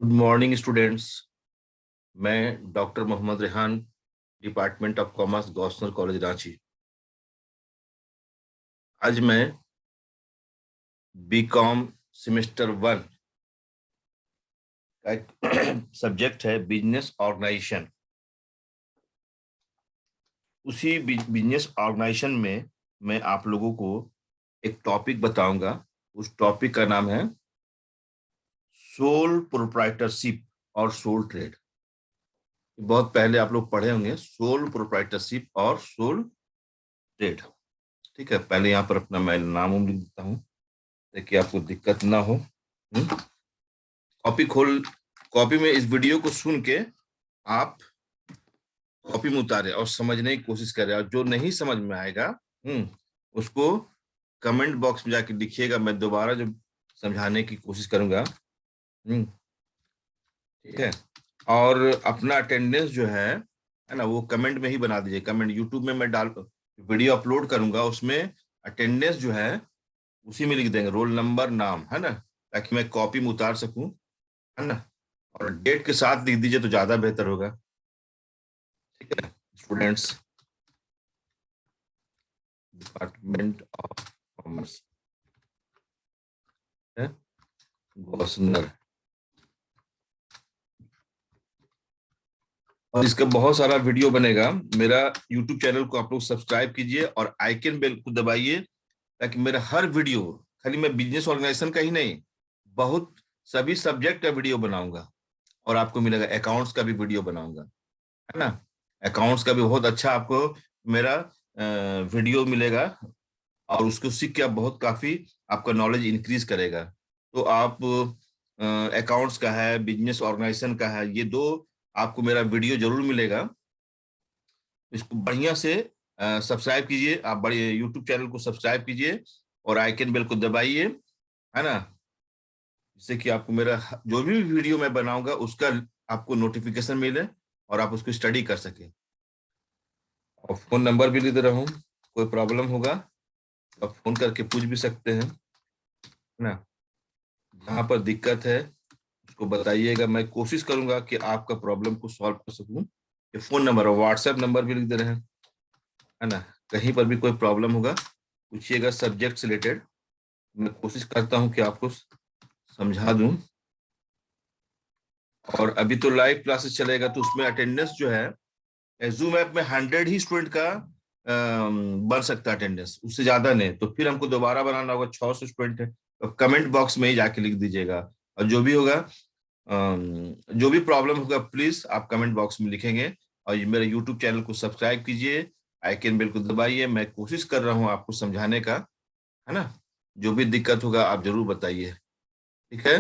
Good morning students. मैं doctor Mohammad Rehan, department of commerce, Gossner college Ranchi. आज मैं बीकॉम सेमेस्टर 1 का एक सब्जेक्ट है बिजनेस ऑर्गेनाइजेशन। उसी बिजनेस ऑर्गेनाइजेशन में मैं आप लोगों को एक टॉपिक बताऊंगा। उस टॉपिक का नाम है सोल प्रोप्राइटरशिप और सोल ट्रेड। बहुत पहले आप लोग पढ़े होंगे सोल प्रोप्राइटरशिप और सोल ट्रेड। ठीक है, पहले यहाँ पर अपना मैं नाम लिख देता हूँ ताकि आपको दिक्कत ना हो। कॉपी में इस वीडियो को सुन के आप कॉपी में उतारे और समझने की कोशिश करें, और जो नहीं समझ में आएगा उसको कमेंट बॉक्स में जाके लिखिएगा। मैं दोबारा जब समझाने की कोशिश करूंगा। ठीक है, और अपना अटेंडेंस जो है ना, वो कमेंट में ही बना दीजिए। कमेंट यूट्यूब में मैं वीडियो अपलोड करूंगा, उसमें अटेंडेंस जो है उसी में लिख देंगे, रोल नंबर, नाम, है ना, ताकि मैं कॉपी में उतार सकूं, है ना। और डेट के साथ लिख दीजिए तो ज्यादा बेहतर होगा। ठीक है स्टूडेंट्स, डिपार्टमेंट ऑफ कॉमर्स है गॉस्सनर। और इसका बहुत सारा वीडियो बनेगा। मेरा यूट्यूब चैनल को आप लोग सब्सक्राइब कीजिए और आइकन बेल को दबाइए, ताकि मेरा हर वीडियो, खाली मैं बिजनेस ऑर्गेनाइजेशन का ही नहीं, बहुत सभी सब्जेक्ट का वीडियो बनाऊंगा। और आपको मिलेगा अकाउंट्स का भी वीडियो बनाऊंगा, है ना। अकाउंट्स का भी बहुत अच्छा आपको मेरा वीडियो मिलेगा, और उसको सीख के आप बहुत काफी आपका नॉलेज इंक्रीज करेगा। तो आप अकाउंट्स का है, बिजनेस ऑर्गेनाइजेशन का है, ये दो आपको मेरा वीडियो जरूर मिलेगा। इसको बढ़िया से सब्सक्राइब कीजिए, आप बड़े यूट्यूब चैनल को सब्सक्राइब कीजिए और आइकन बेल को दबाइए, है ना, जिससे कि आपको मेरा जो भी वीडियो मैं बनाऊंगा उसका आपको नोटिफिकेशन मिले और आप उसको स्टडी कर सके। और फोन नंबर भी लिख दे रहा हूँ, कोई प्रॉब्लम होगा तो आप फोन करके पूछ भी सकते हैं, है ना। जहाँ पर दिक्कत है उसको बताइएगा, मैं कोशिश करूंगा कि आपका प्रॉब्लम को सॉल्व कर सकूं। ये फोन नंबर और व्हाट्सएप नंबर भी लिख दे रहे हैं, है ना। कहीं पर भी कोई प्रॉब्लम होगा पूछिएगा सब्जेक्ट से रिलेटेड, मैं कोशिश करता हूं कि आपको समझा दूं। और अभी तो लाइव क्लासेस चलेगा, तो उसमें अटेंडेंस जो है जूम ऐप में 100 ही स्टूडेंट का बन सकता है अटेंडेंस, उससे ज्यादा नहीं। तो फिर हमको दोबारा बनाना होगा, 600 स्टूडेंट है, तो कमेंट बॉक्स में ही जाके लिख दीजिएगा। और जो भी होगा, जो भी प्रॉब्लम होगा, प्लीज आप कमेंट बॉक्स में लिखेंगे। और ये मेरे यूट्यूब चैनल को सब्सक्राइब कीजिए, आइकन बेल को दबाइए। मैं कोशिश कर रहा हूँ आपको समझाने का, है ना। जो भी दिक्कत होगा आप जरूर बताइए, ठीक है।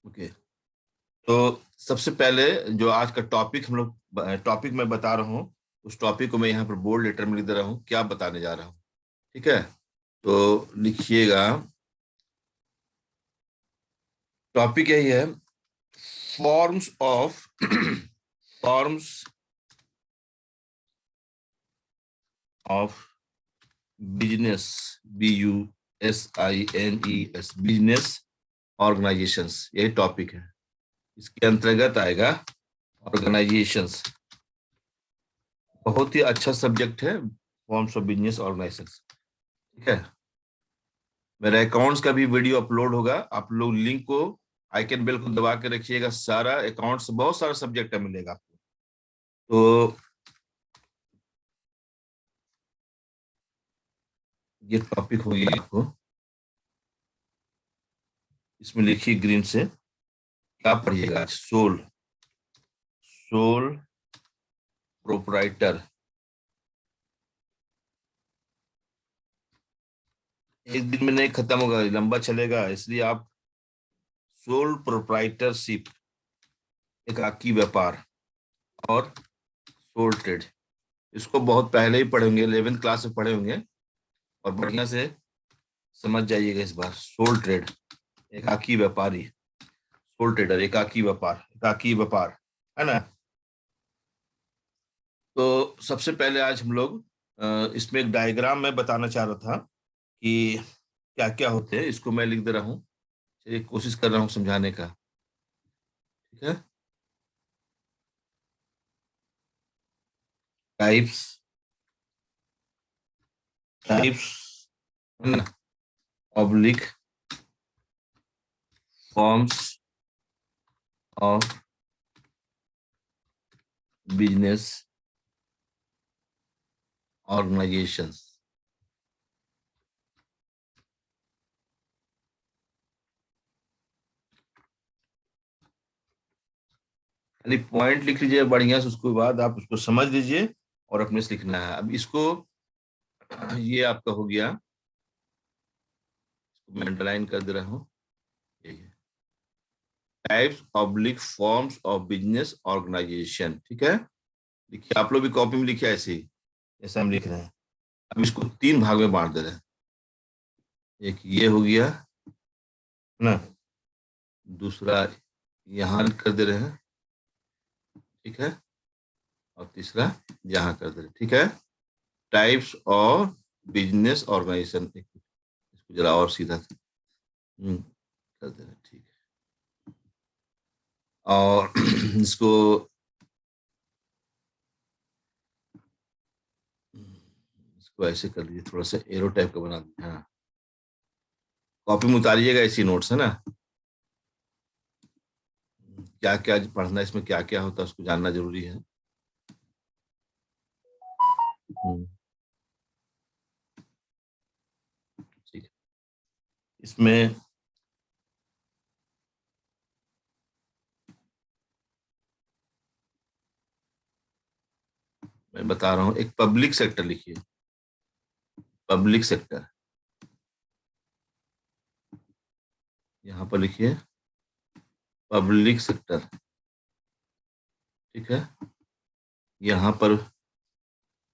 ओके, तो सबसे पहले जो आज का टॉपिक हम लोग टॉपिक मैं बता रहा हूँ, उस टॉपिक को मैं यहाँ पर बोल्ड लेटर में लिख दे रहा हूँ, क्या बताने जा रहा हूँ। ठीक है, तो लिखिएगा, टॉपिक यही है, forms of forms of business, BUSINES, business organisations, यही टॉपिक है। इसके अंतर्गत आएगा ऑर्गेनाइजेशंस। बहुत ही अच्छा सब्जेक्ट है फॉर्म्स ऑफ बिजनेस ऑर्गेनाइजेशंस। ठीक है, मेरा अकाउंट्स का भी वीडियो अपलोड होगा, आप लोग लिंक को आइकन बेल को दबा के रखिएगा। सारा अकाउंट्स, बहुत सारा सब्जेक्ट का मिलेगा आपको। तो ये टॉपिक होगी आपको, इसमें लिखिए ग्रीन से, क्या पढ़िएगा, सोल, सोल प्रोप्राइटर। एक दिन में नहीं खत्म होगा, लंबा चलेगा, इसलिए आप सोल प्रोप्राइटरशिप, एकाकी व्यापार, और सोल ट्रेड, इसको बहुत पहले ही पढ़े होंगे, 11th क्लास में पढ़े होंगे, और बढ़िया से समझ जाइएगा इस बार। सोल ट्रेड, एकाकी व्यापारी, सोल ट्रेडर, एकाकी व्यापार, एकाकी व्यापार, है ना। तो सबसे पहले आज हम लोग इसमें एक डायग्राम मैं बताना चाह रहा था कि क्या क्या होते हैं, इसको मैं लिख दे रहा हूँ। चलिए कोशिश कर रहा हूँ समझाने का। ठीक है। Types types oblique forms of business organisations. खाली पॉइंट लिख लीजिए बढ़िया से, उसके बाद आप उसको समझ लीजिए और अपने से लिखना है। अब इसको, ये आपका हो गया, मैं अंडरलाइन कर दे रहा हूँ। Types oblique forms of business organisation, ठीक है। देखिए आप लोग भी कॉपी में लिखे ऐसे ही, ऐसा हम लिख रहे हैं। अब इसको 3 भाग में बांट दे रहे हैं। एक ये हो गया ना, दूसरा यहाँ कर दे रहे हैं, ठीक है, और तीसरा यहाँ कर दे रहे हैं, ठीक है। टाइप्स ऑफ बिजनेस ऑर्गेनाइजेशन, इसको जरा और सीधा कर दे रहे हैं, ठीक है। और इसको ऐसे कर लीजिए, थोड़ा सा एरो टाइप का बना दीजिए। हाँ, कॉपी में उतारिएगा, ऐसी नोट्स है ना। क्या क्या पढ़ना है इसमें, क्या क्या होता है उसको जानना जरूरी है। ठीक है। इसमें मैं बता रहा हूँ, एक पब्लिक सेक्टर लिखिए, पब्लिक सेक्टर, यहाँ पर लिखिए पब्लिक सेक्टर, ठीक है। यहाँ पर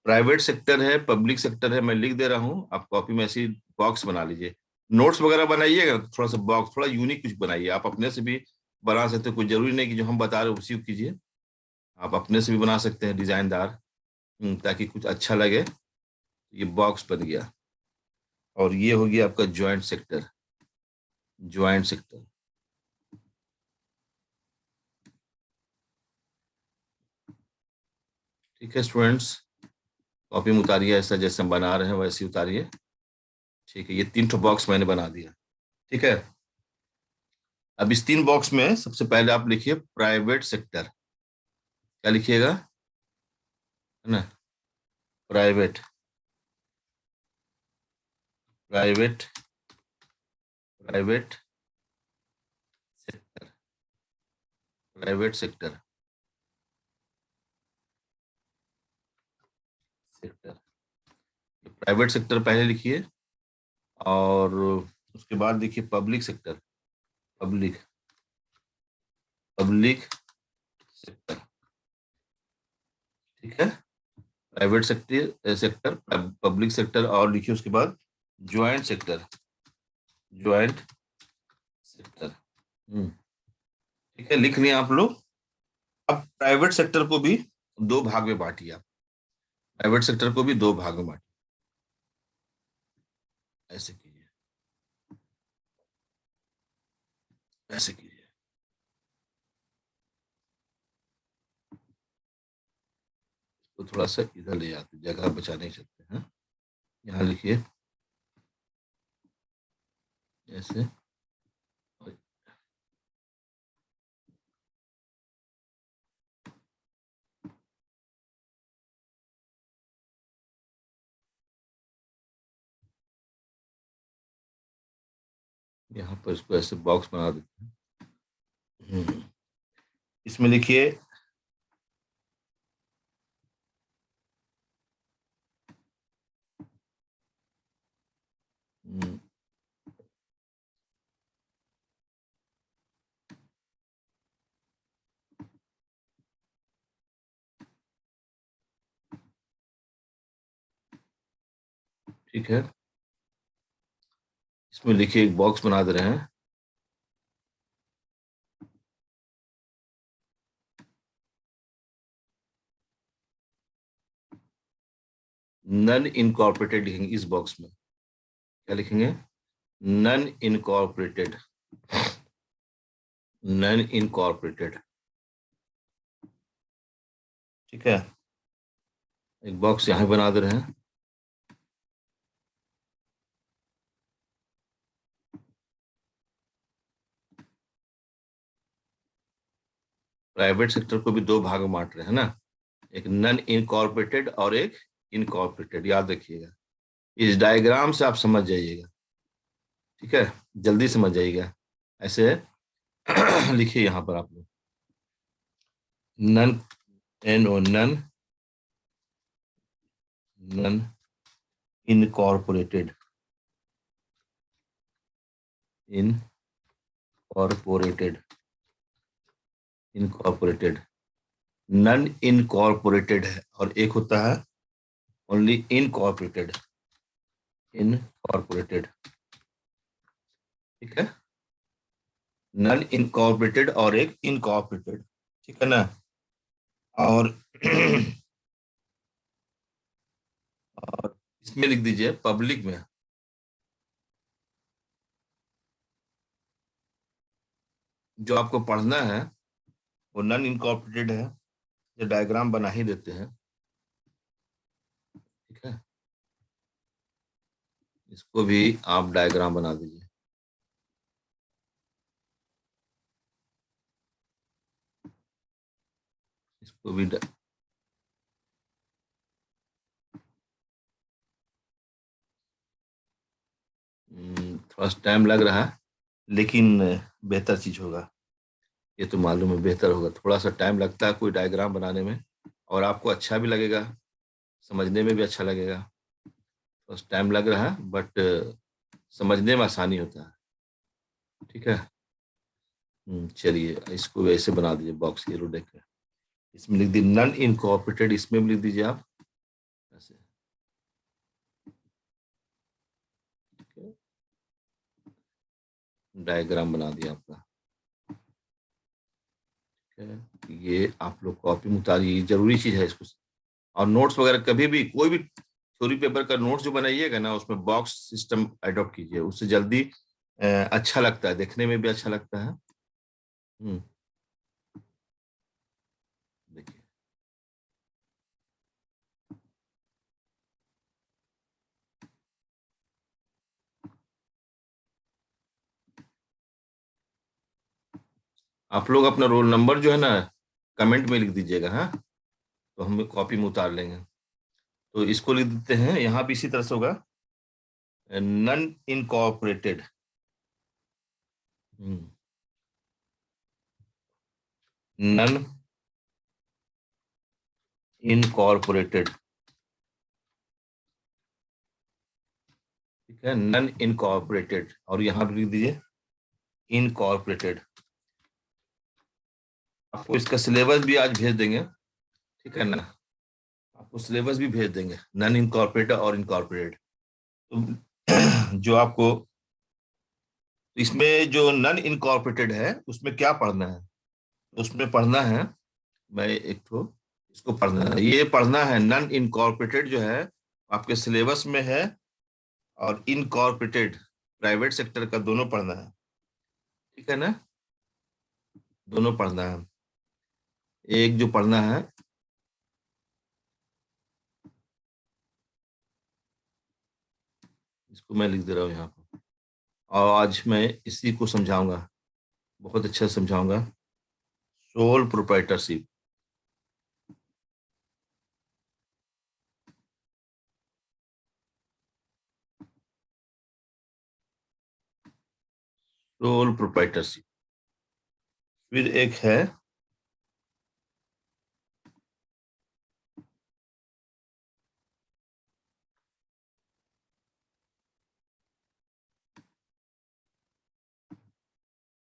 प्राइवेट सेक्टर है, पब्लिक सेक्टर है, मैं लिख दे रहा हूँ, आप कॉपी में ऐसी बॉक्स बना लीजिए। नोट्स वगैरह बनाइएगा, थोड़ा सा बॉक्स, थोड़ा यूनिक कुछ बनाइए। आप अपने से भी बना सकते हो, कोई जरूरी नहीं कि जो हम बता रहे हैं उसी को कीजिए, आप अपने से भी बना सकते हैं डिजाइनदार, ताकि कुछ अच्छा लगे। ये बॉक्स बन गया। और ये हो गया आपका ज्वाइंट सेक्टर, ज्वाइंट सेक्टर, ठीक है स्टूडेंट्स। कॉपी में उतारिए, ऐसा जैसे हम बना रहे हैं वैसे ही उतारिए, ठीक है। ये 3 ठो बॉक्स मैंने बना दिया, ठीक है। अब इस 3 बॉक्स में सबसे पहले आप लिखिए प्राइवेट सेक्टर। क्या लिखिएगा, है ना, private, private, private sector, private sector, sector, private sector पहले लिखिए। और उसके बाद देखिए public sector, public, public sector, ठीक है। Private sector, sector, public sector, और लिखिए उसके बाद ज्वाइंट सेक्टर, ज्वाइंट सेक्टर। ठीक है, लिख लिया आप लोग। अब प्राइवेट सेक्टर को भी 2 भाग में बांटिए आप, प्राइवेट सेक्टर को भी 2 भाग में बांटिए, ऐसे कीजिए, ऐसे कीजिए। तो थोड़ा सा इधर ले जाते, जगह बचा नहीं सकते हैं। यहाँ लिखिए ऐसे, यहाँ पर इसको ऐसे बॉक्स बना देते हैं। इसमें लिखिए ठीक है। इसमें लिखिए, एक बॉक्स बना दे रहे हैं, नन इनकॉर्पोरेटेड लिखेंगे इस बॉक्स में। क्या लिखेंगे, नन इनकॉर्पोरेटेड, नन इनकॉर्पोरेटेड, ठीक है, एक बॉक्स यहाँ बना दे रहे हैं। प्राइवेट सेक्टर को भी दो भाग में बांट रहे हैं ना, एक नॉन इनकॉर्पोरेटेड और एक इनकॉर्पोरेटेड, याद रखिएगा। इस डायग्राम से आप समझ जाइएगा, ठीक है, जल्दी समझ जाइएगा। ऐसे लिखिए यहाँ पर आप लोग, non, N O non, non incorporated, incorporated, incorporated, non incorporated है, और एक होता है ओनली इनकॉर्पोरेटेड, इनकॉर्पोरेटेड, ठीक है, नन इनकॉर्पोरेटेड और एक इनकॉर्पोरेटेड, ठीक है ना। और और इसमें लिख दीजिए पब्लिक में, जो आपको पढ़ना है वो नॉन इनकॉर्पोरेटेड है, जो डायग्राम बना ही देते हैं, ठीक है, इसको भी आप डायग्राम बना दीजिए। इसको भी थोड़ा सा टाइम लग रहा है, लेकिन बेहतर चीज होगा, ये तो मालूम है, बेहतर होगा। थोड़ा सा टाइम लगता है कोई डायग्राम बनाने में, और आपको अच्छा भी लगेगा, समझने में भी अच्छा लगेगा। बस टाइम लग रहा है, बट समझने में आसानी होता है, ठीक है। चलिए इसको वैसे बना दीजिए बॉक्स, ये लो देख, इसमें लिख दीजिए नॉन इनकॉर्पोरेटेड, इसमें भी लिख दीजिए आप ऐसे, ठीक है? डायग्राम बना दिया आपका, ठीक है। ये आप लोग कॉपी में उतारिए, जरूरी चीज है इसको। और नोट्स वगैरह कभी भी कोई भी थ्योरी पेपर का नोट्स जो बनाइएगा ना, उसमें बॉक्स सिस्टम अडॉप्ट कीजिए, उससे जल्दी अच्छा लगता है, देखने में भी अच्छा लगता है। हम्म, देखिए, आप लोग अपना रोल नंबर जो है ना कमेंट में लिख दीजिएगा, हाँ, तो हम कॉपी में उतार लेंगे। तो इसको लिख देते हैं, यहाँ भी इसी तरह से होगा, नन इनकॉर्पोरेटेड, नन इनकॉर्पोरेटेड, ठीक है, नन इनकॉर्पोरेटेड, और यहाँ भी लिख दीजिए इनकॉर्पोरेटेड। आपको इसका सिलेबस भी आज भेज देंगे, ठीक है ना, आपको सिलेबस भी भेज देंगे, नन इनकॉर्पोरेटेड और इनकॉर्पोरेटेड। तो जो आपको इसमें जो नन इनकॉर्पोरेटेड है उसमें क्या पढ़ना है, उसमें पढ़ना है, मैं एक तो इसको पढ़ना है, ये पढ़ना है, नन इनकॉर्पोरेटेड जो है आपके सिलेबस में है, और इनकॉर्पोरेटेड प्राइवेट सेक्टर का दोनों पढ़ना है, ठीक है ना, दोनों पढ़ना है। एक जो पढ़ना है, इसको मैं लिख दे रहा हूँ यहाँ पर, और आज मैं इसी को समझाऊंगा, बहुत अच्छा समझाऊंगा, सोल प्रोप्राइटरशिप, सोल प्रोप्राइटरशिप। फिर एक है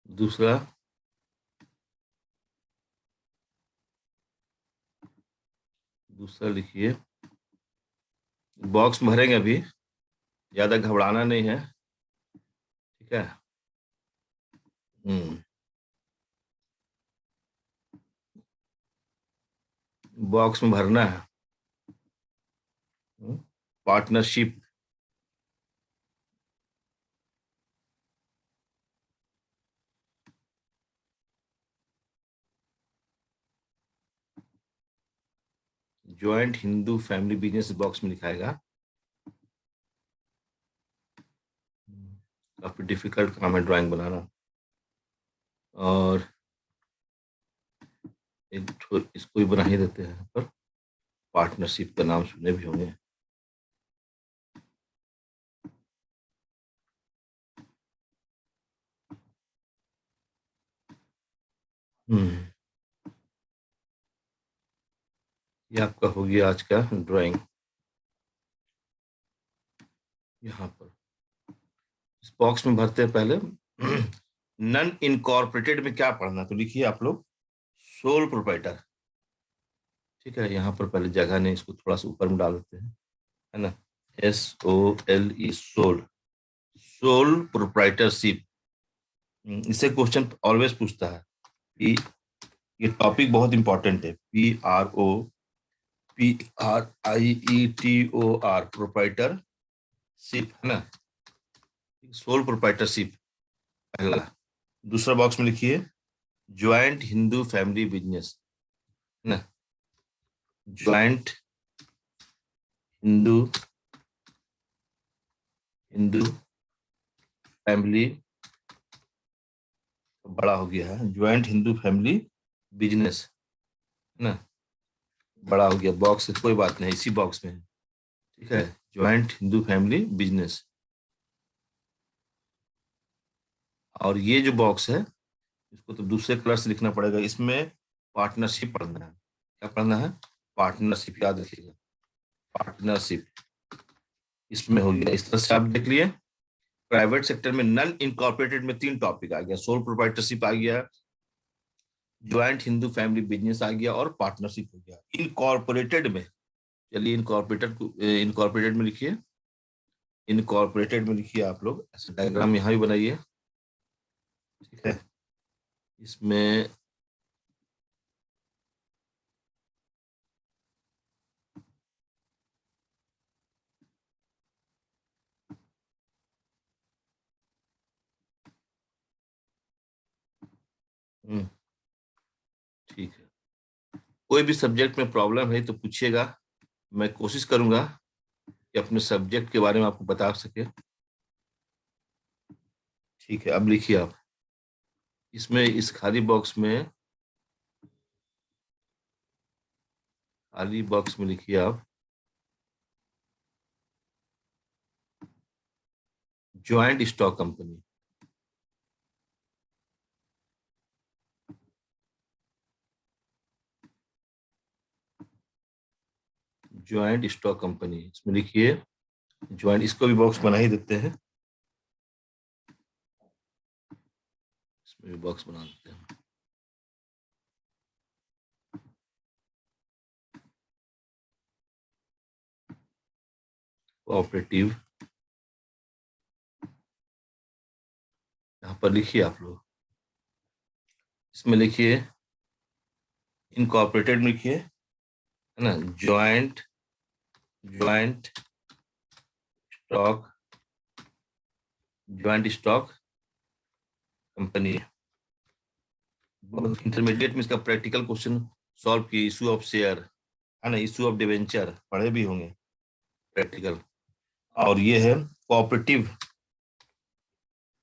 दूसरा, दूसरा लिखिए, बॉक्स भरेंगे अभी, ज्यादा घबराना नहीं है, ठीक है। हम्म, बॉक्स में भरना है, partnership, joint Hindu family business box में लिखाएगा। काफी डिफिकल्ट काम है ड्राइंग बनाना। और इसको भी बना ही देते हैं यहाँ पर। पार्टनरशिप का नाम सुने भी होंगे। ये आपका हो गया आज का ड्राइंग। यहाँ पर इस बॉक्स में भरते हैं पहले। नन इनकॉर्पोरेटेड में क्या पढ़ना, तो लिखिए आप लोग सोल प्रोप्राइटर। ठीक है, यहाँ पर पहले जगह नहीं, इसको थोड़ा सा ऊपर में डाल देते हैं, है ना। SOLE sole, sole proprietorship. इससे क्वेश्चन ऑलवेज पूछता है। ये टॉपिक बहुत इंपॉर्टेंट है। PROPRIETOR प्रोप्राइटरशिप, है ना। सोल प्रोप्राइटरशिप पहला। दूसरा बॉक्स में लिखिए ज्वाइंट हिंदू फैमिली बिजनेस, है ना। ज्वाइंट हिंदू फैमिली, बड़ा हो गया है, ज्वाइंट हिंदू फैमिली बिजनेस, है ना। बड़ा हो गया बॉक्स, कोई बात नहीं, इसी बॉक्स में है। ठीक है, ज्वाइंट हिंदू फैमिली बिजनेस। और ये जो बॉक्स है इसको तो दूसरे कलर से लिखना पड़ेगा। इसमें पार्टनरशिप पढ़ना है। क्या पढ़ना है? पार्टनरशिप, याद रखिएगा, पार्टनरशिप। इसमें हो गया, इस तरह से आप देख लिए। प्राइवेट सेक्टर में नन इनकॉर्पोरेटेड में 3 टॉपिक आ गया, सोल प्रोप्राइटरशिप आ गया, ज्वाइंट हिंदू फैमिली बिजनेस आ गया, और पार्टनरशिप हो गया। इनकॉर्पोरेटेड में, चलिए इनकॉर्पोरेटेड में लिखिए। इनकॉर्पोरेटेड में लिखिए आप लोग, ऐसा डायग्राम यहाँ भी बनाइए। ठीक है, इसमें ठीक है, कोई भी सब्जेक्ट में प्रॉब्लम है तो पूछिएगा, मैं कोशिश करूंगा कि अपने सब्जेक्ट के बारे में आपको बता सके। ठीक है, अब लिखिए आप इसमें, इस खाली बॉक्स में, खाली बॉक्स में लिखिए आप joint stock company. Joint stock company, इसमें लिखिए ज्वाइंट, इसको भी बॉक्स बना ही देते हैं, इसमें भी बॉक्स बना देते हैं। कोऑपरेटिव, यहाँ पर लिखिए आप लोग, इसमें लिखिए इनकॉर्पोरेटेड में लिखिए, है ना, joint stock, joint stock company. Intermediate में इसका प्रैक्टिकल क्वेश्चन सॉल्व किए, इशू ऑफ शेयर, है ना, इशू ऑफ डिवेंचर पढ़े भी होंगे प्रैक्टिकल। और ये है cooperative,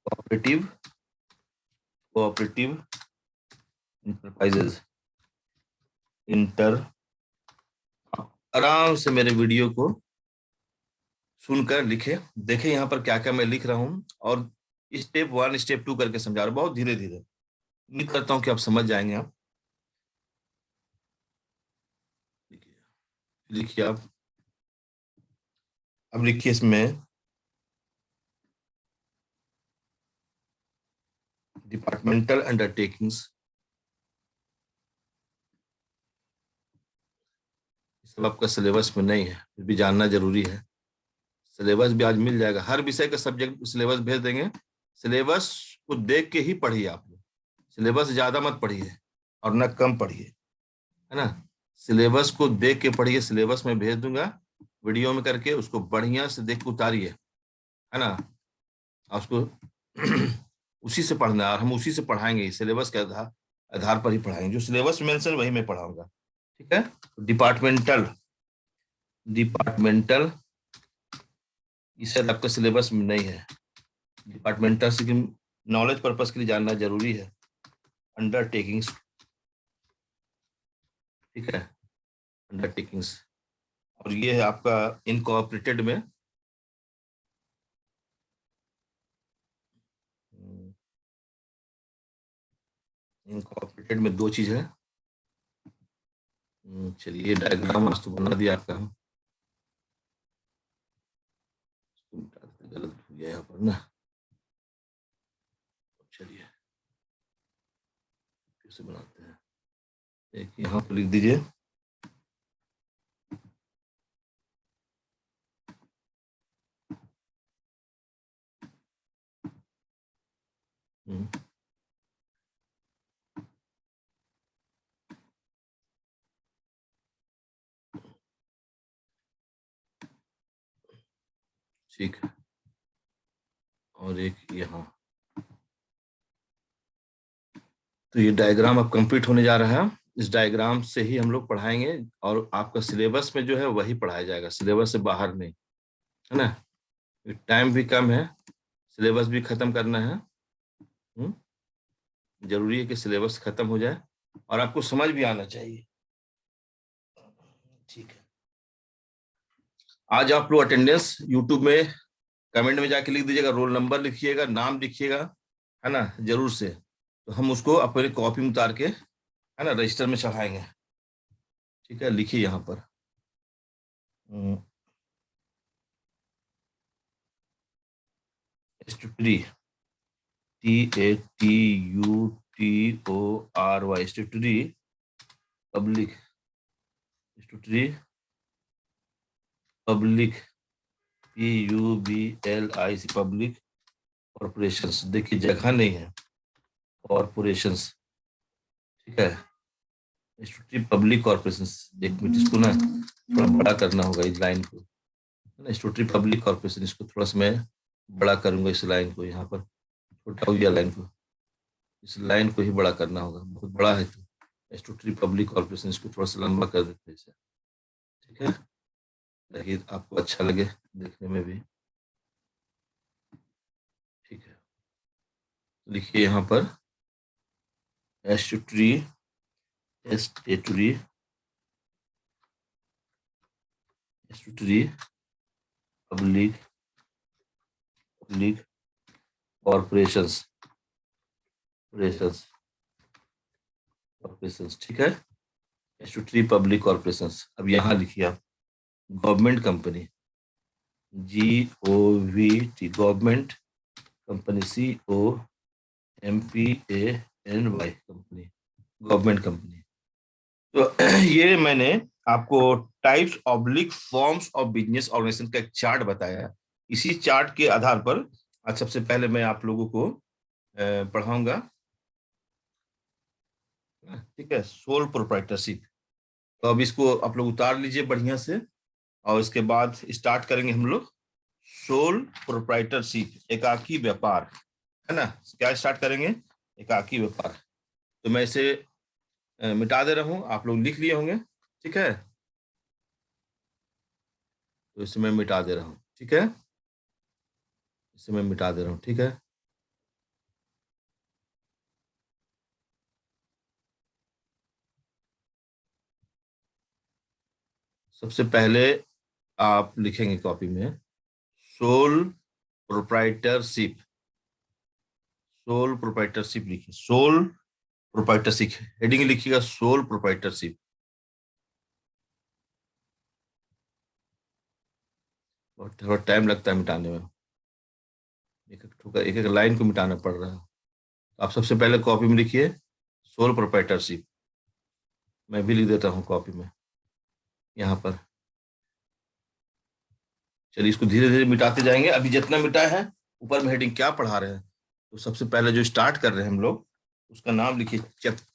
cooperative cooperative enterprises, inter. आराम से मेरे वीडियो को सुनकर लिखे, देखे यहाँ पर क्या क्या मैं लिख रहा हूँ, और स्टेप 1 स्टेप 2 करके समझा रहा हूँ, बहुत धीरे धीरे। उम्मीद करता हूँ कि आप समझ जाएंगे। आप लिखिए आप, अब लिखिए इसमें डिपार्टमेंटल अंडरटेकिंग्स, सब आपका सिलेबस में नहीं है, फिर भी जानना जरूरी है। सिलेबस भी आज मिल जाएगा, हर विषय का सब्जेक्ट सिलेबस भेज देंगे। सिलेबस को देख के ही पढ़िए आप लोग, सिलेबस ज्यादा मत पढ़िए और न कम पढ़िए, है ना। सिलेबस को देख के पढ़िए, सिलेबस में भेज दूंगा वीडियो में करके, उसको बढ़िया से देख के उतारिए, है ना। और उसको उसी से पढ़ना है, और हम उसी से पढ़ाएंगे, सिलेबस के आधार पर ही पढ़ाएंगे, जो सिलेबस मेंशन वही मैं पढ़ाऊंगा। ठीक है, डिपार्टमेंटल डिपार्टमेंटल, ये शायद आपका सिलेबस में नहीं है। डिपार्टमेंटल से नॉलेज पर्पस के लिए जानना जरूरी है। अंडरटेकिंग्स, ठीक है, अंडरटेकिंग्स। और ये है आपका इनकॉर्पोरेटेड में, इनकॉर्पोरेटेड में दो चीज है। चलिए डायग्राम आज तो बना दिया आपका, गलत हो गया यहाँ पर ना। चलिए कैसे बनाते हैं, एक यहाँ पर लिख दीजिए। ठीक है, और एक यहाँ। तो ये डायग्राम अब कंप्लीट होने जा रहा है। इस डायग्राम से ही हम लोग पढ़ाएंगे, और आपका सिलेबस में जो है वही पढ़ाया जाएगा, सिलेबस से बाहर नहीं, है ना। टाइम भी कम है, सिलेबस भी खत्म करना है। जरूरी है कि सिलेबस खत्म हो जाए और आपको समझ भी आना चाहिए। ठीक है, आज आप लोग अटेंडेंस यूट्यूब में कमेंट में जाके लिख दीजिएगा, रोल नंबर लिखिएगा, नाम लिखिएगा, है ना, जरूर से। तो हम उसको अपने कॉपी में उतार के, है ना, रजिस्टर में चढ़ाएंगे। ठीक है, लिखिए यहाँ पर। Statutory, TATUTORY, statutory public, statutory public, PUBLIC, public corporations. देखिए जगह नहीं है, कॉर्पोरेशंस, ठीक है, स्टूटरी पब्लिक कॉर्पोरेशंस। एक मिनट, इसको ना थोड़ा बड़ा करना होगा इस लाइन को, है ना, स्टूटरी पब्लिक कॉर्पोरेशन। इसको थोड़ा सा मैं बड़ा करूंगा, इस लाइन को, यहाँ पर छोटा हो गया लाइन को, इस लाइन को ही बड़ा करना होगा, बहुत बड़ा है। तो स्टूटरी पब्लिक कॉर्पोरेशन, इसको थोड़ा सा लंबा कर देते हैं इसे, ठीक है, ताकि आपको अच्छा लगे देखने में भी। ठीक है, लिखिए यहाँ पर statutory, statutory, statutory public, public corporations, corporations, corporations, ठीक है, स्टूटरी पब्लिक कॉर्पोरेशंस। अब यहाँ लिखिए आप government company, GOVT, government company, COMPANY, company, government company. तो ये मैंने आपको types oblique forms of business organisation का एक चार्ट बताया। इसी चार्ट के आधार पर आज सबसे पहले मैं आप लोगों को पढ़ाऊंगा, ठीक है, सोल प्रोप्राइटरशिप। तो अब इसको आप लोग उतार लीजिए बढ़िया से, और इसके बाद स्टार्ट करेंगे हम लोग सोल प्रोप्राइटरशिप, एकाकी व्यापार, है ना। क्या स्टार्ट करेंगे, एकाकी व्यापार। तो मैं इसे मिटा दे रहा हूं, आप लोग लिख लिए होंगे, ठीक है। तो इसे मैं मिटा दे रहा हूँ, ठीक है, इसे मैं मिटा दे रहा हूँ, ठीक है। सबसे पहले आप लिखेंगे कॉपी में सोल प्रोप्राइटरशिप, सोल प्रोप्राइटरशिप लिखिए, सोल प्रोप्राइटरशिप, हेडिंग लिखिएगा सोल प्रोप्राइटरशिप। और थोड़ा टाइम लगता है मिटाने में, एक एक लाइन को मिटाना पड़ रहा है। आप सबसे पहले कॉपी में लिखिए सोल प्रोप्राइटरशिप। मैं भी लिख देता हूँ कॉपी में यहाँ पर। चलिए इसको धीरे धीरे मिटाते जाएंगे। अभी जितना मिटा है, ऊपर में हेडिंग क्या पढ़ा रहे हैं, तो सबसे पहले जो स्टार्ट कर रहे हैं हम लोग, उसका नाम लिखिए,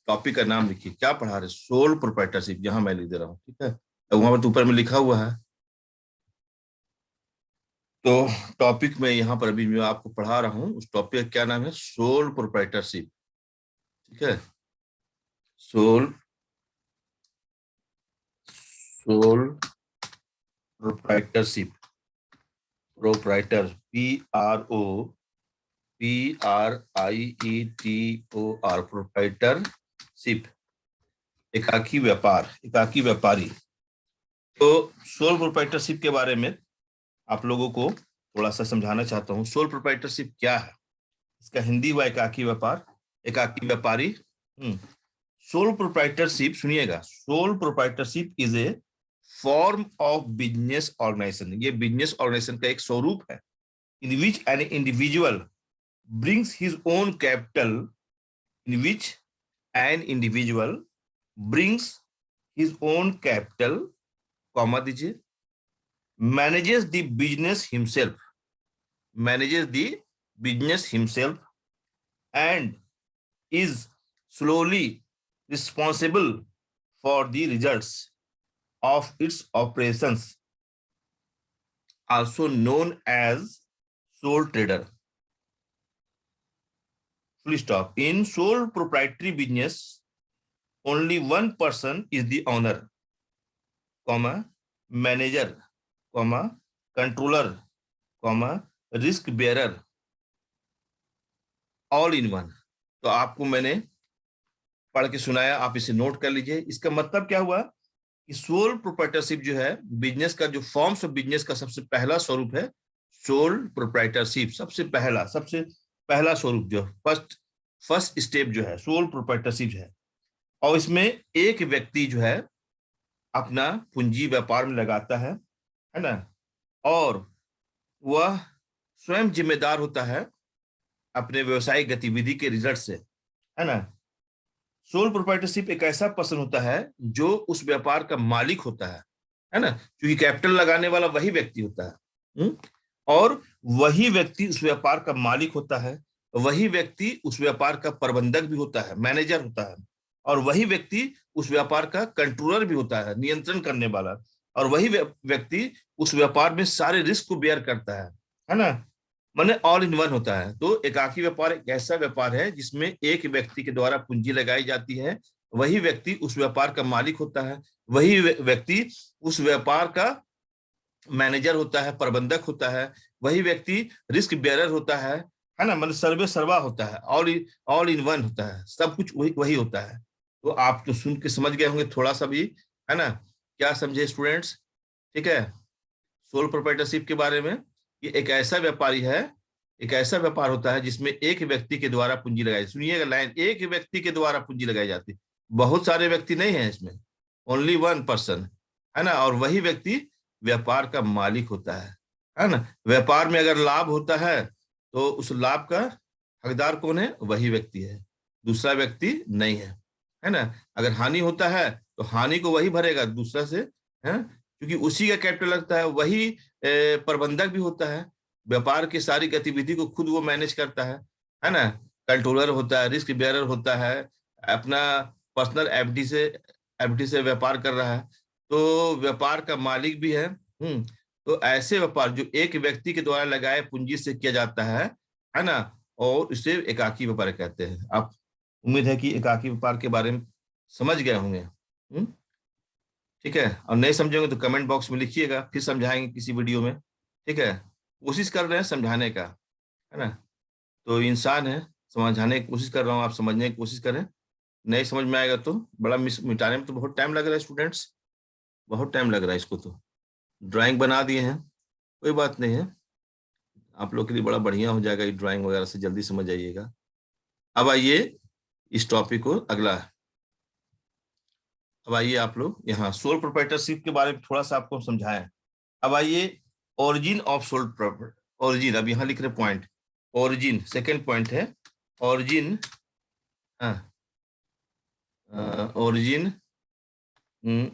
टॉपिक का नाम लिखिए, क्या पढ़ा रहे हैं, सोल प्रोप्राइटरशिप, यहाँ मैं लिख दे रहा हूँ, ठीक है। अब वहां पर तो ऊपर में लिखा हुआ है। तो टॉपिक में यहाँ पर अभी मैं आपको पढ़ा रहा हूँ, उस टॉपिक का क्या नाम है, सोल प्रोप्राइटरशिप, ठीक है, sole, sole proprietorship, proprietor PROPRIETOR, proprietorship, एकाकी व्यापार, एकाकी व्यापारी। तो सोल प्रोप्राइटरशिप के बारे में आप लोगों को थोड़ा सा समझाना चाहता हूँ। सोल प्रोप्राइटरशिप क्या है, इसका हिंदी हुआ एकाकी व्यापार, एकाकी व्यापारी। सोल प्रोप्राइटरशिप सुनिएगा, sole proprietorship is a form of business organisation. ये बिजनेस ऑर्गेनाइजेशन का एक स्वरूप है, in which an individual brings his own capital, in which an individual brings his own capital, comma दीजिए, manages the business himself, manages the business himself, and is solely responsible for the results of its operations, also known as sole trader. Full stop. In sole proprietary business, only one person is the owner, comma, manager, comma, controller, comma, risk bearer, all in one. तो आपको मैंने पढ़ के सुनाया, आप इसे note कर लीजिए। इसका मतलब क्या हुआ कि सोल प्रोप्राइटरशिप जो है, बिजनेस का जो फॉर्म्स ऑफ बिजनेस का सबसे पहला स्वरूप है सोल प्रोप्राइटरशिप। सबसे पहला स्वरूप जो फर्स्ट स्टेप जो है सोल प्रोप्राइटरशिप है। और इसमें एक व्यक्ति जो है अपना पूंजी व्यापार में लगाता है ना, और वह स्वयं जिम्मेदार होता है अपने व्यवसायिक गतिविधि के रिजल्ट से, है ना। सोल प्रोप्राइटरशिप एक ऐसा पर्सन होता है जो उस व्यापार का मालिक होता है ना, क्योंकि कैपिटल लगाने वाला वही व्यक्ति होता है। और वही व्यक्ति उस व्यापार का मालिक होता है, वही व्यक्ति उस व्यापार का प्रबंधक भी होता है, मैनेजर होता है, और वही व्यक्ति उस व्यापार का कंट्रोलर भी होता है, नियंत्रण करने वाला, और वही व्यक्ति उस व्यापार में सारे रिस्क को बेयर करता है ना। माने ऑल इन वन होता है। तो एकाकी व्यापार एक ऐसा व्यापार है जिसमें एक व्यक्ति के द्वारा पूंजी लगाई जाती है, वही व्यक्ति उस व्यापार का मालिक होता है, वही व्यक्ति उस व्यापार का मैनेजर होता है, प्रबंधक होता है, वही व्यक्ति रिस्क बेयरर होता है ना, मतलब सर्वे सर्वा होता है, ऑल इन वन होता है, सब कुछ वही होता है। तो आप तो सुन के समझ गए होंगे थोड़ा सा भी, है ना। क्या समझे स्टूडेंट्स? ठीक है। सोल प्रोप्राइटरशिप के बारे में, ये एक ऐसा व्यापारी है, एक ऐसा व्यापार होता है जिसमें एक व्यक्ति के द्वारा पूंजी लगाई, सुनिएगा लाइन, एक व्यक्ति के द्वारा पूंजी लगाई जाती, बहुत सारे व्यक्ति नहीं है इसमें, ओनली वन पर्सन, है ना। और वही व्यक्ति व्यापार का मालिक होता है ना। व्यापार में अगर लाभ होता है तो उस लाभ का हकदार कौन है? वही व्यक्ति है, दूसरा व्यक्ति नहीं है ना। अगर हानि होता है तो हानि को वही भरेगा दूसरा से, है, क्योंकि उसी का कैपिटल लगता है, वही प्रबंधक भी होता है, व्यापार की सारी गतिविधि को खुद वो मैनेज करता है ना। कंट्रोलर होता है, रिस्क बेयरर होता है, अपना पर्सनल एफडी से व्यापार कर रहा है, तो व्यापार का मालिक भी है। तो ऐसे व्यापार जो एक व्यक्ति के द्वारा लगाए पूंजी से किया जाता है ना, और इसे एकाकी व्यापार कहते हैं। आप उम्मीद है कि एकाकी व्यापार के बारे में समझ गए होंगे। ठीक है, और नहीं समझेंगे तो कमेंट बॉक्स में लिखिएगा, फिर समझाएंगे किसी वीडियो में। ठीक है, कोशिश कर रहे हैं समझाने का, है ना। तो इंसान है, समझाने की कोशिश कर रहा हूँ, आप समझने की कोशिश करें। नहीं समझ में आएगा तो बड़ा मिटाने में तो बहुत टाइम लग रहा है स्टूडेंट्स, बहुत टाइम लग रहा है इसको। तो ड्राइंग बना दिए हैं, कोई बात नहीं है, आप लोग के लिए बड़ा बढ़िया हो जाएगा, ये ड्राइंग वगैरह से जल्दी समझ आइएगा। अब आइए इस टॉपिक को अगला, अब आइए आप लोग यहाँ सोल प्रोप्राइटरशिप के बारे में थोड़ा सा आपको समझाएं। अब आइए origin of sole property, origin, अब यहाँ लिख रहे पॉइंट, ओरिजिन सेकंड पॉइंट है, origin, origin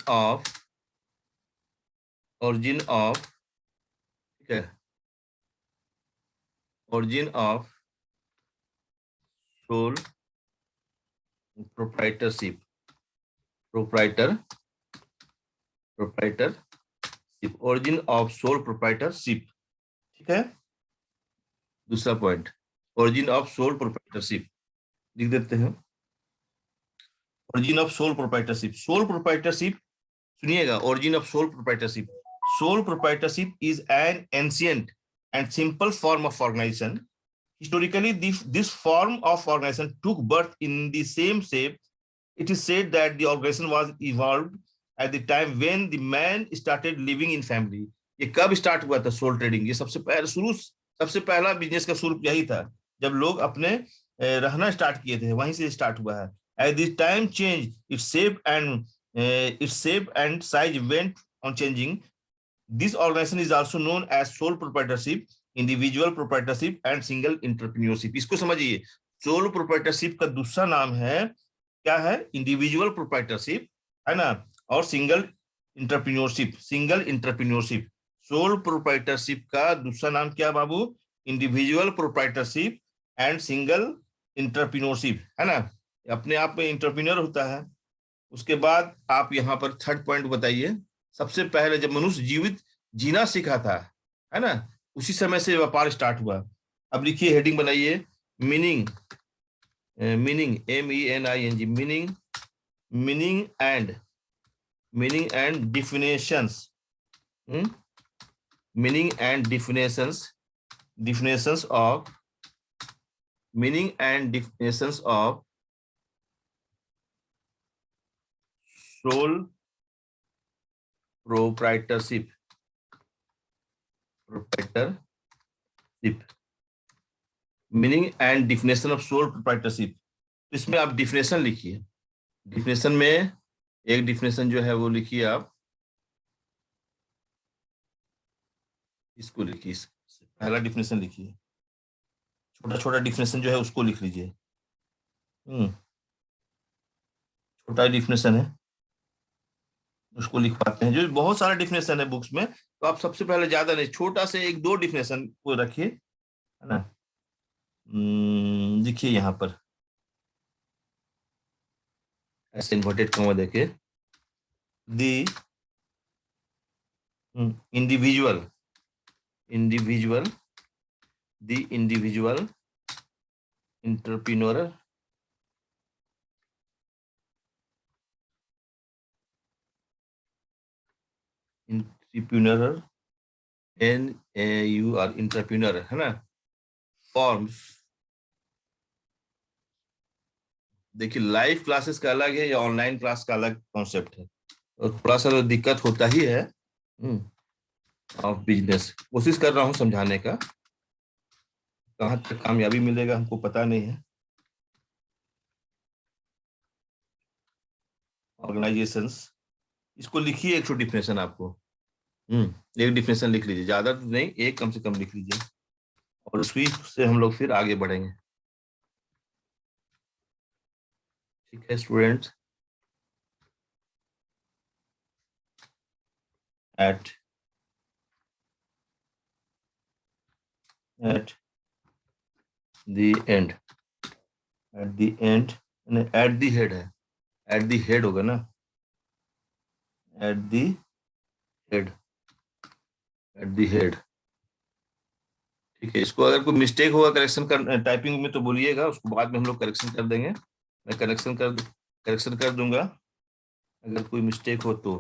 of, origin of, ठीक है, origin of sole proprietorship, proprietorship, origin of sole proprietorship. ठीक है, दूसरा point, origin of sole proprietorship लिख देते हैं। Origin of sole proprietorship, sole proprietorship सुनिएगा, origin of sole proprietorship, sole proprietorship is an ancient and simple form of organization. Historically, this form of organization took birth in the same shape. It is said that the organization was evolved at the time when the man started living in family. ये कब start हुआ था soul trading? ये सबसे पहला business का शुरू यही था, जब लोग अपने रहना स्टार्ट किए थे, वहीं से स्टार्ट हुआ है. At this time change, its shape and size went on changing. This organization is also known as sole proprietorship, individual proprietorship and single entrepreneurship. इसको समझिए, सोल प्रोप्राइटरशिप का दूसरा नाम है क्या है? इंडिविजुअल प्रोप्राइटरशिप, है ना, और सिंगल इंटरप्रीन्योरशिप. सोल प्रोप्राइटरशिप का दूसरा नाम क्या बाबू? इंडिविजुअल प्रोप्राइटरशिप एंड सिंगल इंटरप्रीन्योरशिप, है ना. अपने आप में इंटरप्रीन्योर होता है. उसके बाद आप यहाँ पर थर्ड पॉइंट बताइए. सबसे पहले जब मनुष्य जीवित जीना सीखा था, है ना, उसी समय से व्यापार स्टार्ट हुआ. अब लिखिए, हेडिंग बनाइए, meaning MENING, meaning and definitions. Meaning and definitions of sole proprietorship. Meaning and definition of sole proprietorship. इसमें आप डिफिनेशन लिखिए. डिफिनेशन में एक डिफिनेशन जो है वो लिखिए, आप इसको लिखिए. पहला डिफिनेशन लिखिए, छोटा डिफिनेशन जो है उसको लिख लीजिए. छोटा डिफिनेशन है, उसको लिख पाते हैं. जो बहुत सारा डिफिनेशन है बुक्स में, तो आप सबसे पहले ज्यादा नहीं, छोटा से 1-2 डिफिनेशन को रखिए, है ना. लिखिए यहाँ पर ऐसे इन्वर्टेड कॉमा देके, द इंडिविजुअल इंटरप्रेन्योर entrepreneur, है ना, फॉर्म्स. देखिए, लाइव क्लासेस का अलग है या ऑनलाइन क्लास का अलग कॉन्सेप्ट है, और थोड़ा सा तो दिक्कत होता ही है ऑफ बिजनेस. कोशिश कर रहा हूँ समझाने का, कहाँ तक कामयाबी मिलेगा हमको पता नहीं है. ऑर्गेनाइजेशंस, इसको लिखिए, एक डिफिनेशन आपको. एक डिफिनेशन लिख लीजिए, ज्यादा तो नहीं, एक कम से कम लिख लीजिए, और उसी से हम लोग फिर आगे बढ़ेंगे. ठीक है students. at the end at the head है, at the head होगा ना, at the head. ठीक है. इसको अगर कोई मिस्टेक होगा करेक्शन कर टाइपिंग में तो बोलिएगा, उसको बाद में हम लोग करेक्शन कर देंगे. मैं करेक्शन कर दूंगा अगर कोई मिस्टेक हो तो.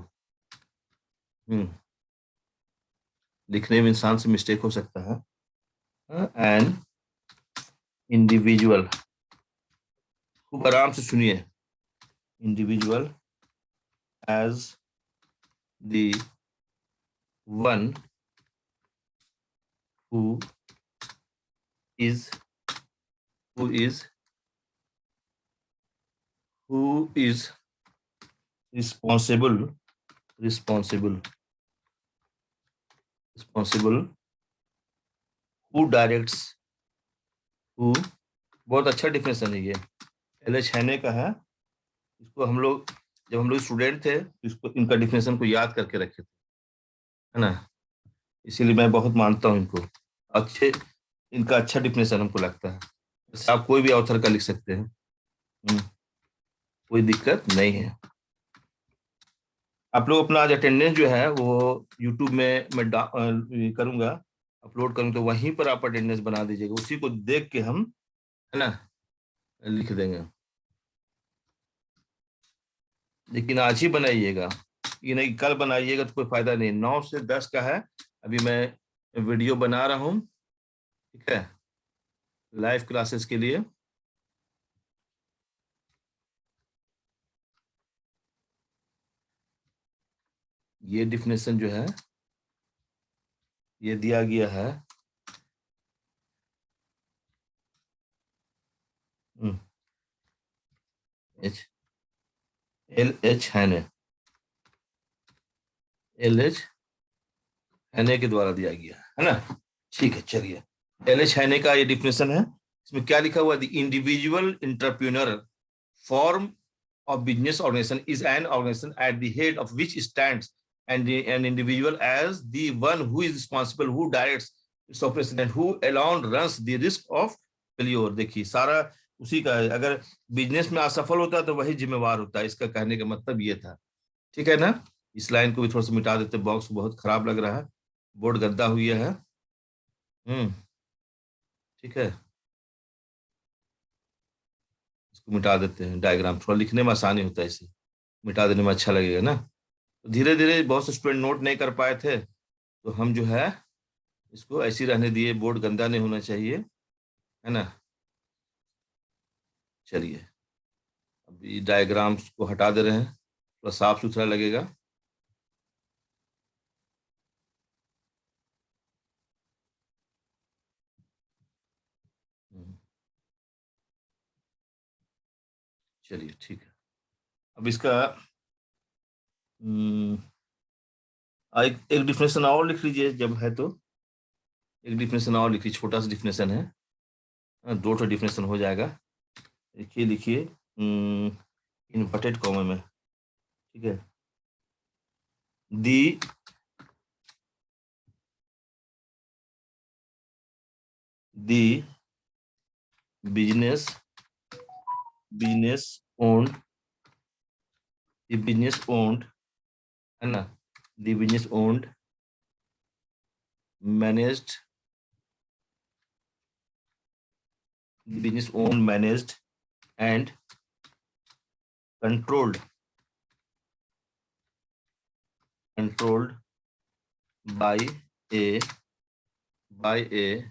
लिखने में इंसान से मिस्टेक हो सकता है. एन इंडिविजुअल, खूब आराम से सुनिए. Individual as the one who is responsible who directs who. बहुत अच्छा डिफिनेशन है ये, LH हैने का है. इसको हम लोग जब हम लोग स्टूडेंट थे, इसको इनका डिफिनेशन को याद करके रखे थे, है ना. इसीलिए मैं बहुत मानता हूँ इनको. इनका अच्छा डिफिनेशन हमको लगता है. आप कोई भी ऑथर का लिख सकते हैं, कोई दिक्कत नहीं है. आप लोग अपना आज अटेंडेंस जो है वो YouTube में मैं करूंगा, अपलोड करूंगा, तो वहीं पर आप अटेंडेंस बना दीजिएगा. उसी को देख के हम, है ना, लिख देंगे. लेकिन आज ही बनाइएगा, ये नहीं कल बनाइएगा तो कोई फायदा नहीं। 9 से 10 का है, अभी मैं वीडियो बना रहा हूँ, ठीक है, लाइव क्लासेस के लिए। ये डिफिनेशन जो है ये दिया गया है एच एल एच हैने, एल एच हैने के द्वारा दिया गया है ना। ठीक है, चलिए, एल एच हैने का ये डिफिनेशन है। इसमें क्या लिखा हुआ है? The individual entrepreneur form of business organization is an organization at the head of which stands and an individual as the one who is responsible, who directs its operation and who alone runs the risk of failure। देखिए सारा उसी का है। अगर business में असफल होता है तो वही जिम्मेवार होता है, इसका कहने का मतलब ये था। ठीक है ना। इस लाइन को भी थोड़ा सा मिटा देते, बॉक्स बहुत खराब लग रहा है, बोर्ड गंदा हुआ है। ठीक है, इसको मिटा देते हैं, डायग्राम थोड़ा लिखने में आसानी होता है, इसे मिटा देने में अच्छा लगेगा ना। धीरे धीरे बहुत से स्टूडेंट नोट नहीं कर पाए थे, तो हम जो है इसको ऐसे ही रहने दिए, बोर्ड गंदा नहीं होना चाहिए, है ना। चलिए, अभी डायग्राम्स को हटा दे रहे हैं, थोड़ा साफ सुथरा लगेगा। चलिए ठीक है, अब इसका एक डिफिनेशन और लिख लीजिए जब है तो। एक डिफिनेशन और लिखिए, छोटा सा डिफिनेशन है, दो तो डिफिनेशन हो जाएगा। लिखिए लिखिए, इन्वर्टेड कॉमा में, ठीक है। The the business business owned business owned, है ना, the business owned managed business owned, managed and controlled by a by a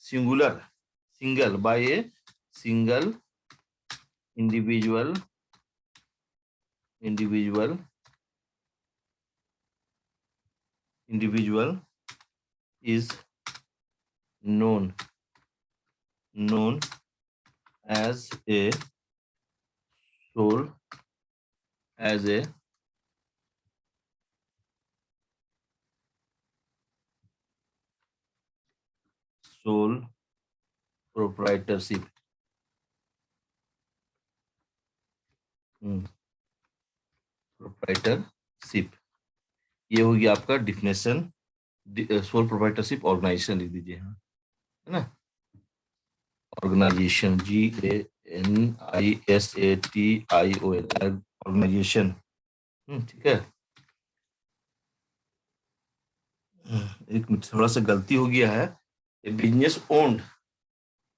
single individual is known as a sole as a sole proprietorship। Proprietorship, ये होगी आपका definition. Sole proprietorship organisation लिख दीजिए, हाँ, है ना। Organisation, GANISATION, organisation. ठीक है। एक थोड़ा सा गलती हो गया है, बिजनेस ओन्ड,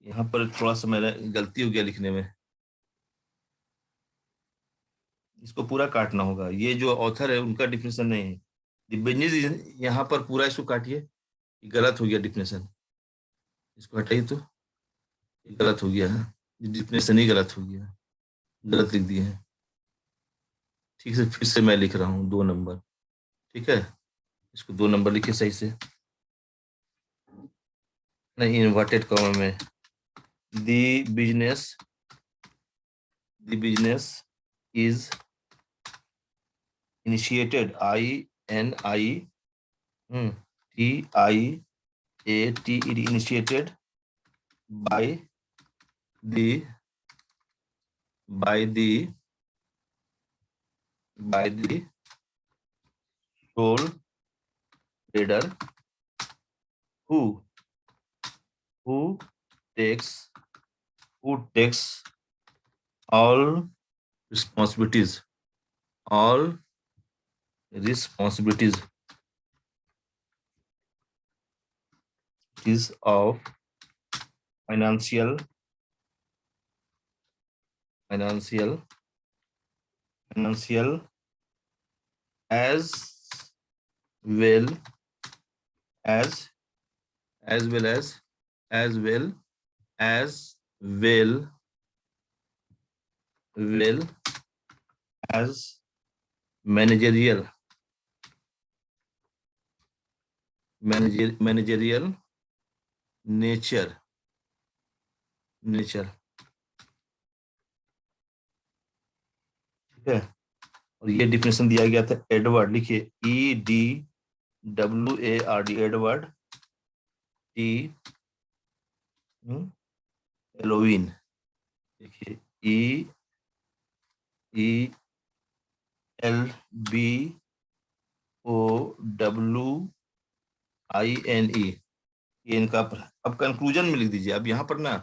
यहाँ पर थोड़ा सा मेरा गलती हो गया लिखने में, इसको पूरा काटना होगा। ये जो ऑथर है उनका डिफिनेशन नहीं है, बिजनेस, यहाँ पर पूरा इसको काटिए, गलत हो गया डिफिनेशन, इसको हटाइए तो गलत हो गया है, डिफिनेशन ही गलत हो गया, गलत लिख दिए हैं। ठीक से फिर से मैं लिख रहा हूँ 2 नंबर, ठीक है, इसको 2 नंबर लिखिए सही से, नहीं इन्वर्टेड कॉमा में। The business is initiated, INITIATED, initiated by the by the sole trader who who takes all responsibilities all responsibilities is of financial financial as well as as well as as well as well as managerial nature ठीक है। और ये definition दिया गया था Edward, लिखिए EDWARD, Edward T एलोविन, देखिए EELBOWINE, ये इनका अब कंक्लूजन में लिख दीजिए। अब यहाँ पर ना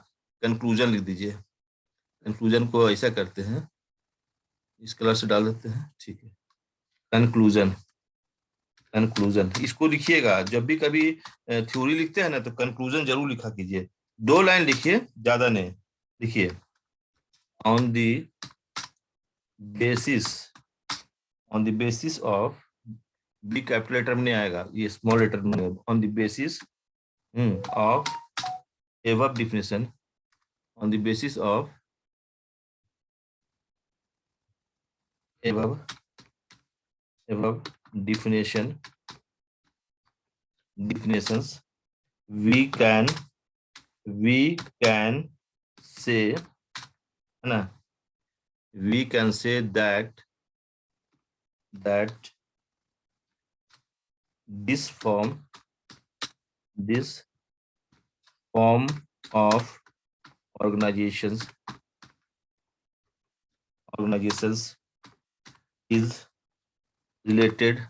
कंक्लूजन लिख दीजिए। कंक्लूजन को ऐसा करते हैं, इस कलर से डाल देते हैं, ठीक है। कंक्लूजन इसको लिखिएगा, जब भी कभी थ्योरी लिखते हैं ना तो कंक्लूजन जरूर लिखा कीजिए। 2 लाइन लिखिए, ज्यादा नहीं। लिखिए on the basis of, B capital letter में नहीं आएगा, ये स्मॉल लेटर में, on the basis of above definition, on the basis of above definitions, we can say, है ना, we can say that this form of organizations is related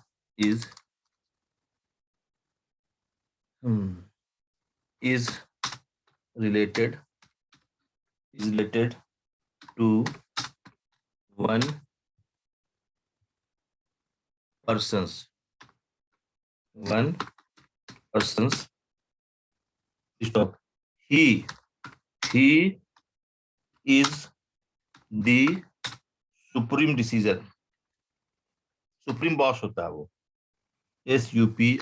to one person's stop. He is the supreme decision, supreme boss होता है वो, SUPREM,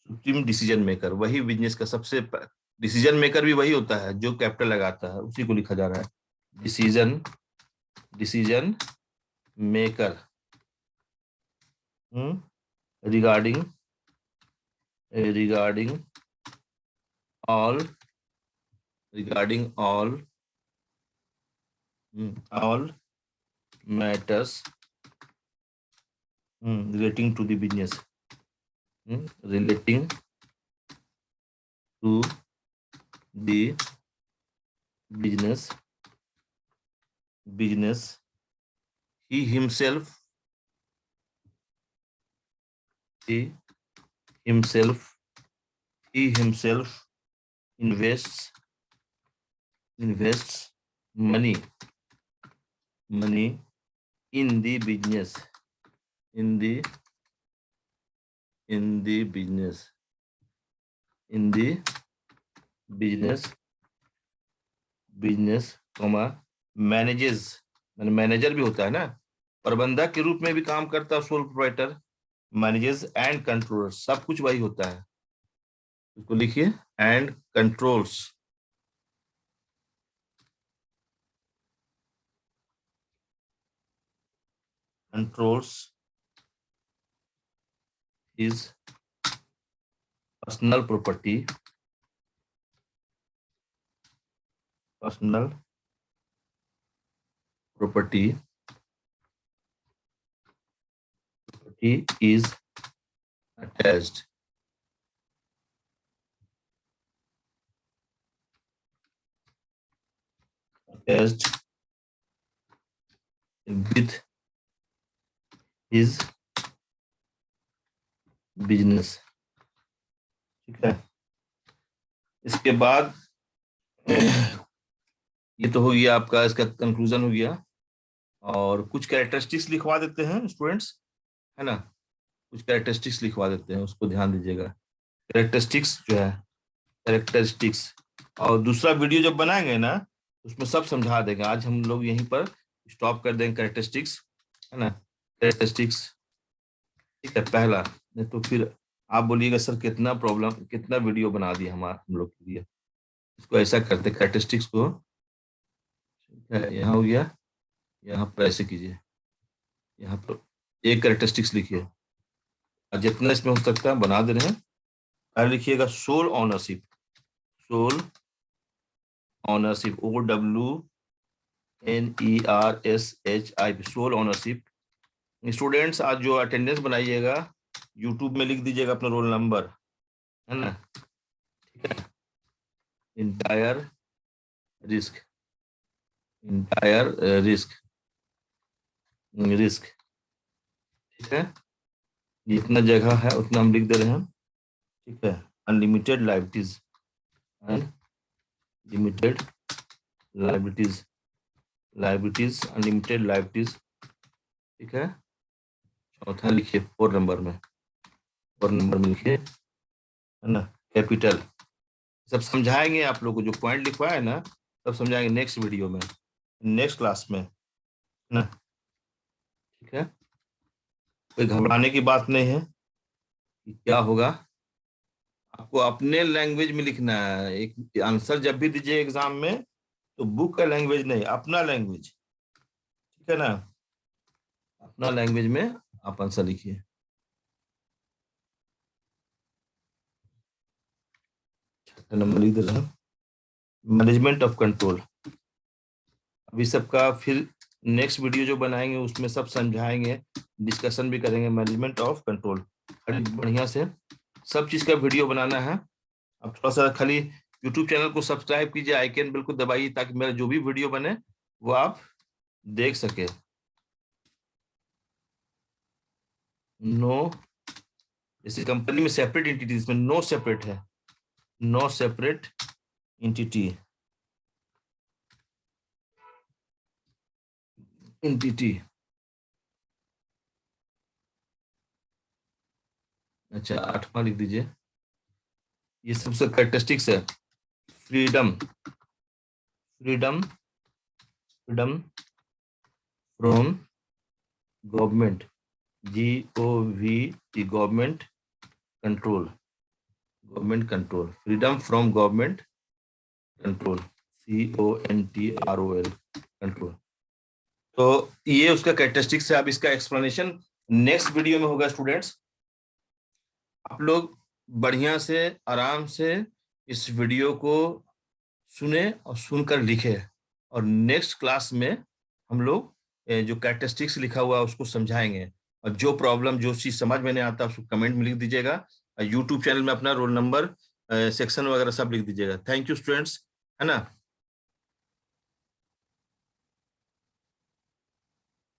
supreme decision maker. वही business का सबसे decision maker भी वही होता है जो कैपिटल लगाता है, उसी को लिखा जा रहा है decision maker regarding all matters relating to the business, he himself invests money in the business, manages, manager भी होता है ना, प्रबंधक के रूप में भी काम करता है sole proprietor, manages and controller, सब कुछ वही होता है। इसको लिखिए and controls, is personal property is attached with his business, ठीक है। इसके बाद ये तो हो गया आपका, इसका कंक्लूजन हो गया। और कुछ कैरेक्टरिस्टिक्स लिखवा देते हैं स्टूडेंट्स, है ना, कुछ कैरेक्टरिस्टिक्स लिखवा देते हैं, उसको ध्यान दीजिएगा। कैरेक्टरिस्टिक्स जो है, कैरेक्टरिस्टिक्स, और दूसरा वीडियो जब बनाएंगे ना उसमें सब समझा देंगे। आज हम लोग यहीं पर स्टॉप कर देंगे कैरेक्टरिस्टिक्स, है ना। कैरेक्टरिस्टिक्स, ठीक है पहला। नहीं तो फिर आप बोलिएगा सर कितना प्रॉब्लम, कितना वीडियो बना दिया हम लोग के लिए। इसको ऐसा करते कैरेक्टरिस्टिक्स को, ठीक है यहाँ हो गया, यहाँ पर ऐसे कीजिए, यहाँ पर एक कैरेक्टरिस्टिक्स लिखिए और जितना इसमें हो सकता है बना दे रहे हैं। पहले लिखिएगा sole ownership, sole ownership, OWNERSHIP, sole ownership. Students आज जो अटेंडेंस बनाइएगा यूट्यूब में लिख दीजिएगा अपना रोल नंबर, है ना, ठीक है। Entire risk, entire risk, risk, ठीक है। जितना जगह है उतना हम लिख दे रहे हैं, ठीक है। Unlimited liabilities, unlimited liabilities, liabilities, unlimited liabilities, ठीक है। चौथा लिखिए 4 नंबर में, 4 नंबर में लिखिए, है ना, कैपिटल। सब समझाएंगे आप लोग को, जो पॉइंट लिखवाया है ना सब समझाएंगे नेक्स्ट वीडियो में, नेक्स्ट क्लास में, है ना, ठीक है। कोई घबराने की बात नहीं है कि क्या होगा, आपको अपने लैंग्वेज में लिखना है। एक आंसर जब भी दीजिए एग्जाम में तो बुक का लैंग्वेज नहीं, अपना लैंग्वेज, ठीक है ना, अपना लैंग्वेज में आप आंसर लिखिए। नंबर लिख दे रहा हूं, मैनेजमेंट ऑफ कंट्रोल। अभी सबका फिर नेक्स्ट वीडियो जो बनाएंगे उसमें सब समझाएंगे, डिस्कशन भी करेंगे। मैनेजमेंट ऑफ कंट्रोल बढ़िया से सब चीज का वीडियो बनाना है। अब थोड़ा सा खाली यूट्यूब चैनल को सब्सक्राइब कीजिए, आइकन बिल्कुल दबाइए ताकि मेरा जो भी वीडियो बने वो आप देख सके। नो, जैसे कंपनी में सेपरेट एंटिटी, इसमें नो सेपरेट है, नो सेपरेट एंटिटी, एंटिटी। अच्छा 8वां लिख दीजिए, ये सबसे कैरेक्टरिस्टिक्स है। Freedom, freedom, freedom from government, GOVT, government control, government control, freedom from government control, CONTROL, control. तो ये उसका कैरेक्टरिस्टिक्स है। अब इसका एक्सप्लेनेशन नेक्स्ट वीडियो में होगा। स्टूडेंट्स आप लोग बढ़िया से आराम से इस वीडियो को सुने और सुनकर लिखे, और नेक्स्ट क्लास में हम लोग जो कैरेक्टरिस्टिक्स लिखा हुआ है उसको समझाएंगे। और जो प्रॉब्लम, जो चीज समझ में नहीं आता उसको कमेंट में लिख दीजिएगा, यूट्यूब चैनल में अपना रोल नंबर, सेक्शन वगैरह सब लिख दीजिएगा। थैंक यू स्टूडेंट्स, है ना।